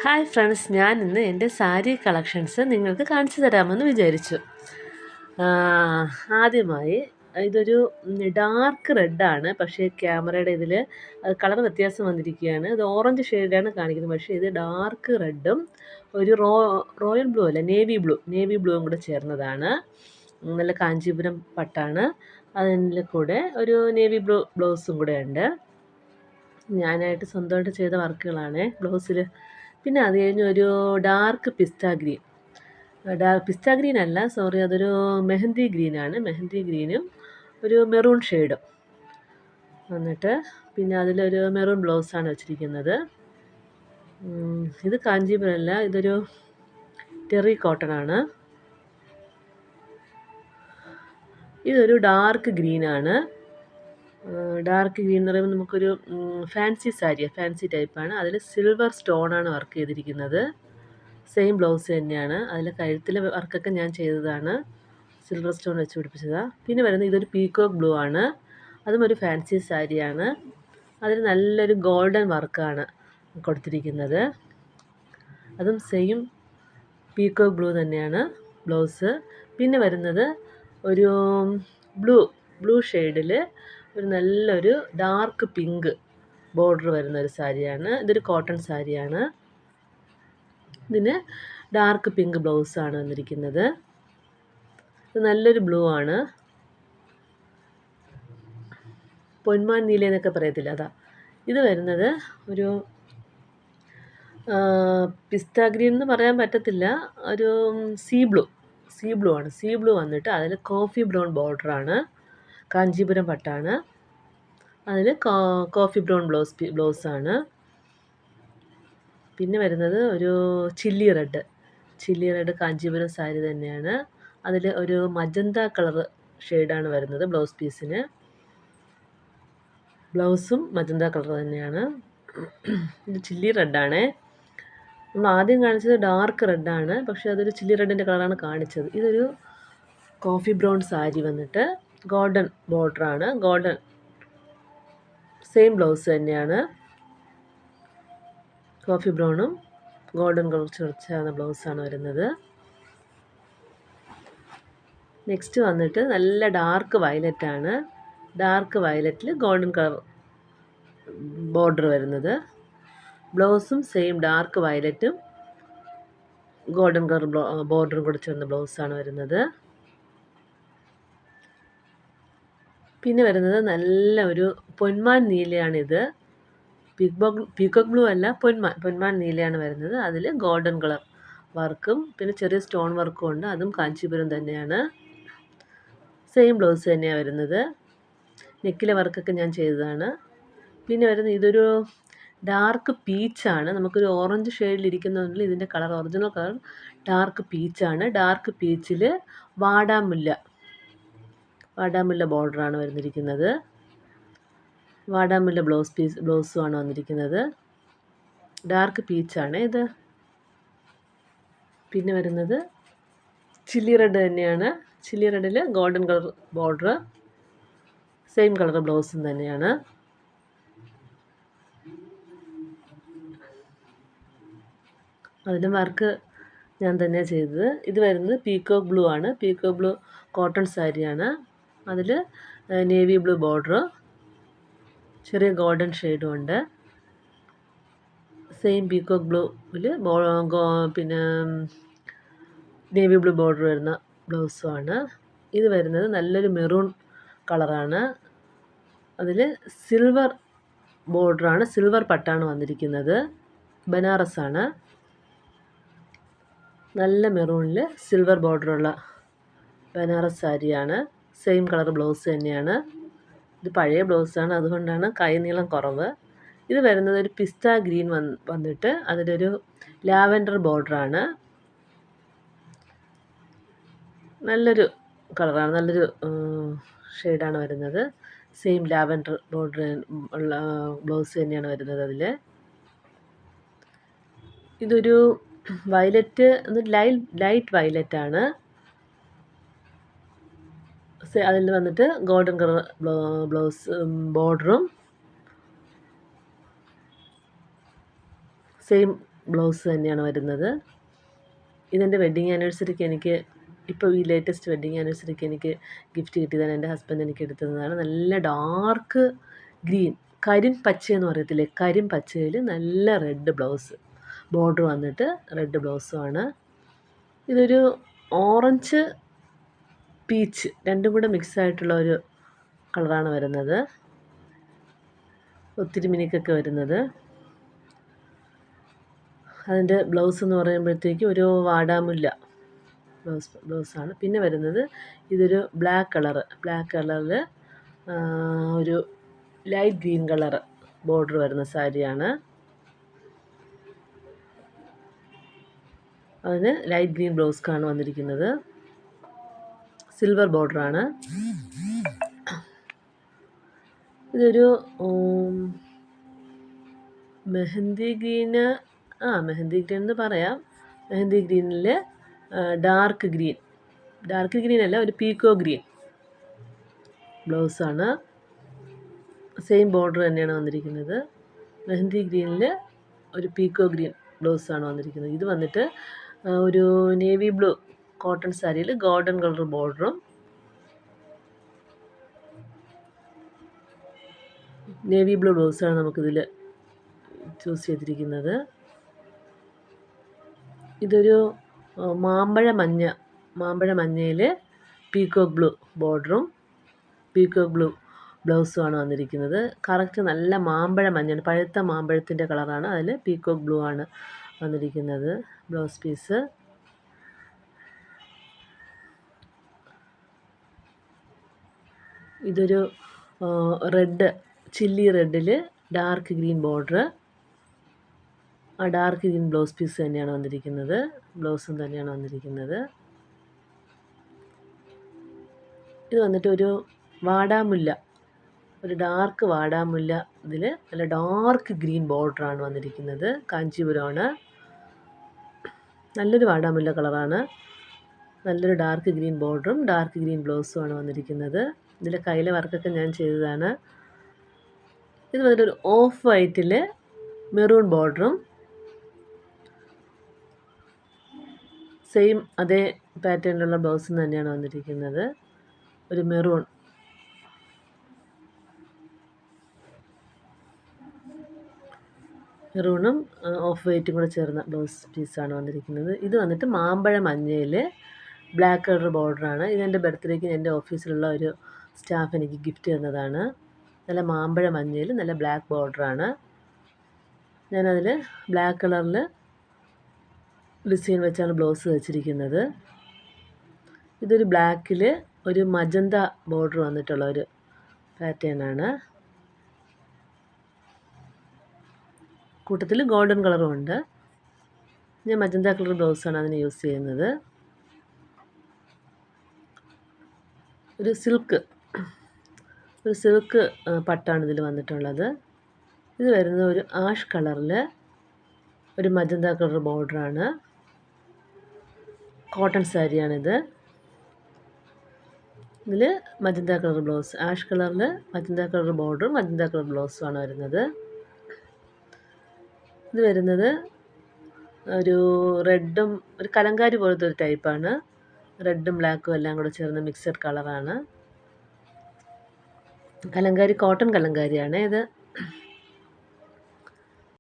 Hi friends, ഞാൻ ഇന്ന് എൻ്റെ സാരി കളക്ഷൻസ് നിങ്ങൾക്ക് കാണിച്ചു തരാമെന്ന് വിചാരിച്ചു. ആദ്യമായി ഇതൊരു ഡാർക്ക് റെഡാണ്, പക്ഷേ ക്യാമറയുടെ ഇതിൽ കളർ വ്യത്യാസം വന്നിരിക്കുകയാണ്. ഇത് ഓറഞ്ച് ഷെയ്ഡാണ് കാണിക്കുന്നത്, പക്ഷേ ഇത് ഡാർക്ക് റെഡും ഒരു റോയൽ ബ്ലൂ അല്ല, നേവി ബ്ലൂവും കൂടെ ചേർന്നതാണ്. നല്ല കാഞ്ചീപുരം പട്ടാണ്. അതിൻ്റെ കൂടെ ഒരു നേവി ബ്ലൗസും കൂടെ ഉണ്ട്. ഞാനായിട്ട് സ്വന്തമായിട്ട് ചെയ്ത വർക്കുകളാണ് ബ്ലൗസിൽ. പിന്നെ അത് കഴിഞ്ഞ് ഒരു ഡാർക്ക് പിസ്ത ഗ്രീൻ അല്ല, സോറി, അതൊരു മെഹന്തി ഗ്രീനും ഒരു മെറൂൺ ഷെയ്ഡും വന്നിട്ട്, പിന്നെ അതിലൊരു മെറൂൺ ബ്ലൗസാണ് വെച്ചിരിക്കുന്നത്. ഇത് കാഞ്ചീപുരം അല്ല, ഇതൊരു ടെറി കോട്ടൺ ആണ്. ഇതൊരു ഡാർക്ക് ഗ്രീനാണ്. ഡാർക്ക് ഗ്രീൻ എന്ന് പറയുമ്പോൾ നമുക്കൊരു ഫാൻസി ടൈപ്പാണ്. അതിൽ സിൽവർ സ്റ്റോണാണ് വർക്ക് ചെയ്തിരിക്കുന്നത്. സെയിം ബ്ലൗസ് തന്നെയാണ്. അതിൽ കഴുത്തിലെ വർക്കൊക്കെ ഞാൻ ചെയ്തതാണ്, സിൽവർ സ്റ്റോൺ വെച്ച് പിടിപ്പിച്ചതാണ്. പിന്നെ വരുന്നത് ഇതൊരു പീക്കോക്ക് ബ്ലൂ ആണ്. അതും ഒരു ഫാൻസി സാരിയാണ്. അതിൽ നല്ലൊരു ഗോൾഡൻ വർക്കാണ് കൊടുത്തിരിക്കുന്നത്. അതും സെയിം പീക്കോക്ക് ബ്ലൂ തന്നെയാണ് ബ്ലൗസ്. പിന്നെ വരുന്നത് ഒരു ബ്ലൂ ഷെയ്ഡിൽ ഒരു നല്ലൊരു ഡാർക്ക് പിങ്ക് ബോർഡർ വരുന്ന ഒരു സാരിയാണ്. ഇതൊരു കോട്ടൺ സാരിയാണ്. ഇതിന് ഡാർക്ക് പിങ്ക് ബ്ലൗസാണ് വന്നിരിക്കുന്നത്. ഇത് നല്ലൊരു ബ്ലൂ ആണ്, പൊന്മാൻ നീല എന്നൊക്കെ പറയത്തില്ല, അതാ. ഇത് വരുന്നത് ഒരു പിസ്ത ഗ്രീൻ എന്ന് പറയാൻ പറ്റത്തില്ല, ഒരു സീ ബ്ലൂ ആണ്. സീ ബ്ലൂ വന്നിട്ട് അതിൽ കോഫി ബ്രൗൺ ബോർഡറാണ്. കാഞ്ചീപുരം പട്ടാണ്. അതിൽ കോഫി ബ്രൗൺ ബ്ലൗസാണ്. പിന്നെ വരുന്നത് ഒരു ചില്ലി റെഡ് കാഞ്ചീപുരം സാരി തന്നെയാണ്. അതിൽ ഒരു മജന്ത കളർ ഷെയ്ഡാണ് വരുന്നത് ബ്ലൗസ് പീസിന്. ബ്ലൗസും മജന്ത കളർ തന്നെയാണ്. ഇത് ചില്ലി റെഡാണേ. നമ്മൾ ആദ്യം കാണിച്ചത് ഡാർക്ക് റെഡാണ്, പക്ഷേ അതൊരു ചില്ലി റെഡിൻ്റെ കളറാണ് കാണിച്ചത്. ഇതൊരു കോഫി ബ്രൗൺ സാരി വന്നിട്ട് ഗോൾഡൻ ബോർഡറാണ്. സെയിം ബ്ലൗസ് തന്നെയാണ്. കോഫി ബ്രൗണും ഗോൾഡൻ കളർ ചേർന്ന ബ്ലൗസാണ് വരുന്നത്. നെക്സ്റ്റ് വന്നിട്ട് നല്ല ഡാർക്ക് വയലറ്റാണ്. ഡാർക്ക് വയലറ്റിൽ ഗോൾഡൻ കളർ ബോർഡർ വരുന്നത്. ബ്ലൗസും സെയിം ഡാർക്ക് വയലറ്റും ഗോൾഡൻ കളർ ബോർഡറും കൂടെ ചേർന്ന ബ്ലൗസാണ് വരുന്നത്. പിന്നെ വരുന്നത് നല്ല ഒരു പൊന്മാൻ നീലയാണിത്. പീക്കോക്ക് ബ്ലൂ അല്ല, പൊന്മാൻ നീലയാണ് വരുന്നത്. അതിൽ ഗോൾഡൻ കളർ വർക്കും പിന്നെ ചെറിയ സ്റ്റോൺ വർക്കും ഉണ്ട്. അതും കാഞ്ചീപുരം തന്നെയാണ്. സെയിം ബ്ലൗസ് തന്നെയാണ് വരുന്നത്. നെക്കിലെ വർക്കൊക്കെ ഞാൻ ചെയ്തതാണ്. പിന്നെ വരുന്നത് ഇതൊരു ഡാർക്ക് പീച്ചാണ്. നമുക്കൊരു ഓറഞ്ച് ഷെയ്ഡിലിരിക്കുന്നതിൽ ഇതിൻ്റെ ഒറിജിനൽ കളർ ഡാർക്ക് പീച്ചാണ്. ഡാർക്ക് പീച്ചിൽ വാടാമുല്ല ബോർഡറാണ് വരുന്നിരിക്കുന്നത്. വാടാമുല്ല ബ്ലൗസുമാണ് വന്നിരിക്കുന്നത്. ഡാർക്ക് പീച്ചാണ് ഇത്. പിന്നെ വരുന്നത് ചില്ലി റെഡ് തന്നെയാണ്. ചില്ലി റെഡിൽ golden colour border, same colour ബ്ലൗസും തന്നെയാണ്. അതിൻ്റെ വർക്ക് ഞാൻ തന്നെയാണ് ചെയ്തത്. ഇത് വരുന്നത് പീക്കോക്ക് ബ്ലൂ ആണ്. പീക്കോക്ക് ബ്ലൂ കോട്ടൺ സാരിയാണ്. അതിൽ നേവി ബ്ലൂ ബോർഡർ, ചെറിയ ഗോൾഡൻ ഷെയ്ഡും ഉണ്ട്. സെയിം പീക്കോക്ക് ബ്ലൂവിൽ പിന്നെ നേവി ബ്ലൂ ബോർഡർ വരുന്ന ബ്ലൗസുമാണ്. ഇത് വരുന്നത് നല്ലൊരു മെറൂൺ കളറാണ്. അതിൽ സിൽവർ ബോർഡറാണ്, സിൽവർ പട്ടാണ് വന്നിരിക്കുന്നത്. ബനാറസാണ്. നല്ല മെറൂണിൽ സിൽവർ ബോർഡറുള്ള ബനാറസ് സാരിയാണ്. സെയിം കളർ ബ്ലൗസ് തന്നെയാണ്. ഇത് പഴയ ബ്ലൗസാണ്, അതുകൊണ്ടാണ് കൈ നീളം കുറവ്. ഇത് വരുന്നത് ഒരു പിസ്ത ഗ്രീൻ വന്നിട്ട് അതിലൊരു ലാവൻഡർ ബോർഡറാണ്. നല്ലൊരു കളറാണ്, നല്ലൊരു ഷെയ്ഡാണ് വരുന്നത്. സെയിം ലാവൻഡർ ബോർഡർ ഉള്ള ബ്ലൗസ് തന്നെയാണ് വരുന്നത്. അതിൽ ഇതൊരു വയലറ്റ്, ലൈറ്റ് വയലറ്റാണ്. അതിൽ വന്നിട്ട് ഗോൾഡൻ കളർ ബ്ലൗസ് ബോർഡറും സെയിം ബ്ലൗസ് തന്നെയാണ് വരുന്നത്. ഇതെൻ്റെ വെഡ്ഡിങ് ആനിവേഴ്സറിക്ക് എനിക്ക് ഇപ്പോൾ ഈ ലേറ്റസ്റ്റ് വെഡ്ഡിങ് ആനിവേഴ്സറിക്ക് എനിക്ക് ഗിഫ്റ്റ് കിട്ടിയതാണ്. എൻ്റെ ഹസ്ബൻഡ് എനിക്ക് എടുത്തു തന്നതാണ്. നല്ല ഡാർക്ക് ഗ്രീൻ, കരിമ്പച്ചയെന്ന് പറയത്തില്ലേ, കരിമ്പച്ചയിൽ നല്ല റെഡ് ബ്ലൗസ്, ബോർഡർ വന്നിട്ട് റെഡ് ബ്ലൗസുമാണ്. ഇതൊരു ഓറഞ്ച് പീച്ച് രണ്ടും കൂടെ മിക്സ് ആയിട്ടുള്ള ഒരു കളറാണ് വരുന്നത്. ഒത്തിരി മിനുക്കൊക്കെ വരുന്നത്. അതിൻ്റെ ബ്ലൗസ് എന്ന് പറയുമ്പോഴത്തേക്കും ഒരു വാടാമുല്ല ബ്ലൗസാണ്. പിന്നെ വരുന്നത് ഇതൊരു ബ്ലാക്ക് കളറിൽ ഒരു ലൈറ്റ് ഗ്രീൻ കളർ ബോർഡർ വരുന്ന സാരിയാണ്. അതിന് ലൈറ്റ് ഗ്രീൻ ബ്ലൗസാണ് വന്നിരിക്കുന്നത്. സിൽവർ ബോർഡറാണ്. ഇതൊരു മെഹന്തി ഗ്രീൻ എന്ന് പറയാം. മെഹന്തി ഗ്രീനിൽ ഡാർക്ക് ഗ്രീൻ അല്ല, ഒരു പീക്കോ ഗ്രീൻ ബ്ലൗസാണ്. സെയിം ബോർഡർ തന്നെയാണ് വന്നിരിക്കുന്നത്. മെഹന്തി ഗ്രീനിൽ ഒരു പീക്കോ ഗ്രീൻ ബ്ലൗസാണ് വന്നിരിക്കുന്നത്. ഇത് വന്നിട്ട് ഒരു നേവി ബ്ലൂ കോട്ടൺ സാരിയിൽ ഗോൾഡൻ കളർ ബോർഡറും നേവി ബ്ലൂ ബ്ലൗസാണ് നമുക്കിതിൽ ചൂസ് ചെയ്തിരിക്കുന്നത്. ഇതൊരു മാമ്പഴ മഞ്ഞയിൽ പീക്കോക്ക് ബ്ലൂ ബോർഡറും പീക്കോക്ക് ബ്ലൂ ബ്ലൗസുമാണ് വന്നിരിക്കുന്നത്. കറക്റ്റ് നല്ല മാമ്പഴ മഞ്ഞയാണ്, പഴുത്ത മാമ്പഴത്തിൻ്റെ കളറാണ്. അതിൽ പീക്കോക്ക് ബ്ലൂ ആണ് വന്നിരിക്കുന്നത് ബ്ലൗസ് പീസ്. ഇതൊരു ചില്ലി റെഡിൽ ഡാർക്ക് ഗ്രീൻ ബോർഡർ, ആ ഡാർക്ക് ഗ്രീൻ ബ്ലൗസ് പീസ് തന്നെയാണ് വന്നിരിക്കുന്നത്. ബ്ലൗസും തന്നെയാണ് വന്നിരിക്കുന്നത്. ഇത് വന്നിട്ട് ഒരു വാടാമുല്ല, ഒരു ഡാർക്ക് വാടാമുല്ല, ഇതിൽ നല്ല ഡാർക്ക് ഗ്രീൻ ബോർഡറാണ് വന്നിരിക്കുന്നത്. കാഞ്ചീപുരമാണ്. നല്ലൊരു വാടാമുല്ല കളറാണ്. നല്ലൊരു ഡാർക്ക് ഗ്രീൻ ബോർഡറും ഡാർക്ക് ഗ്രീൻ ബ്ലൗസുമാണ് വന്നിരിക്കുന്നത്. ഇതിലെ കയ്യിലെ വർക്കൊക്കെ ഞാൻ ചെയ്തതാണ്. ഇത് വന്നിട്ടൊരു ഓഫ് വൈറ്റിൽ മെറൂൺ ബോർഡറും സെയിം അതേ പാറ്റേണിലുള്ള ബ്ലൗസും തന്നെയാണ് വന്നിരിക്കുന്നത്. ഒരു മെറൂണും ഓഫ് വൈറ്റും കൂടെ ചേർന്ന ബ്ലൗസ് പീസാണ് വന്നിരിക്കുന്നത്. ഇത് വന്നിട്ട് മാമ്പഴ മഞ്ഞയിൽ ബ്ലാക്ക് കളർ ബോർഡറാണ്. ഇതെൻ്റെ ബർത്ത്ഡേക്ക് എൻ്റെ ഓഫീസിലുള്ള ഒരു സ്റ്റാഫ് എനിക്ക് ഗിഫ്റ്റ് തന്നതാണ്. നല്ല മാമ്പഴ മഞ്ഞയിൽ നല്ല ബ്ലാക്ക് ബോർഡറാണ്. ഞാനതിൽ ബ്ലാക്ക് കളറിൽ ഡിസൈൻ വെച്ചാണ് ബ്ലൗസ് വെച്ചിരിക്കുന്നത്. ഇതൊരു ബ്ലാക്കിൽ ഒരു മജന്ത ബോർഡർ വന്നിട്ടുള്ള ഒരു പാറ്റേണാണ്. കൂട്ടത്തിൽ ഗോൾഡൻ കളറും ഉണ്ട്. ഞാൻ മജന്ത കളർ ബ്ലൗസാണ് അതിന് യൂസ് ചെയ്യുന്നത്. ഒരു സിൽക്ക് പട്ടാണ് ഇതിൽ വന്നിട്ടുള്ളത്. ഇത് വരുന്നത് ഒരു ആഷ് കളറിൽ ഒരു മജന്ത കളർ ബോർഡറാണ്. കോട്ടൺ സാരിയാണിത്. ഇതിൽ മജന്ത കളർ ബ്ലൗസ്, ആഷ് കളറിൽ മജന്ത കളർ ബോർഡറും മജന്ത കളർ ബ്ലൗസുമാണ് വരുന്നത്. ഇത് വരുന്നത് ഒരു റെഡും ഒരു കലങ്കാരി പോലത്തെ ഒരു ടൈപ്പാണ്. റെഡും ബ്ലാക്കും എല്ലാം കൂടെ ചേർന്ന മിക്സഡ് കളറാണ്. കോട്ടൺ കലങ്കാരിയാണ് ഇത്.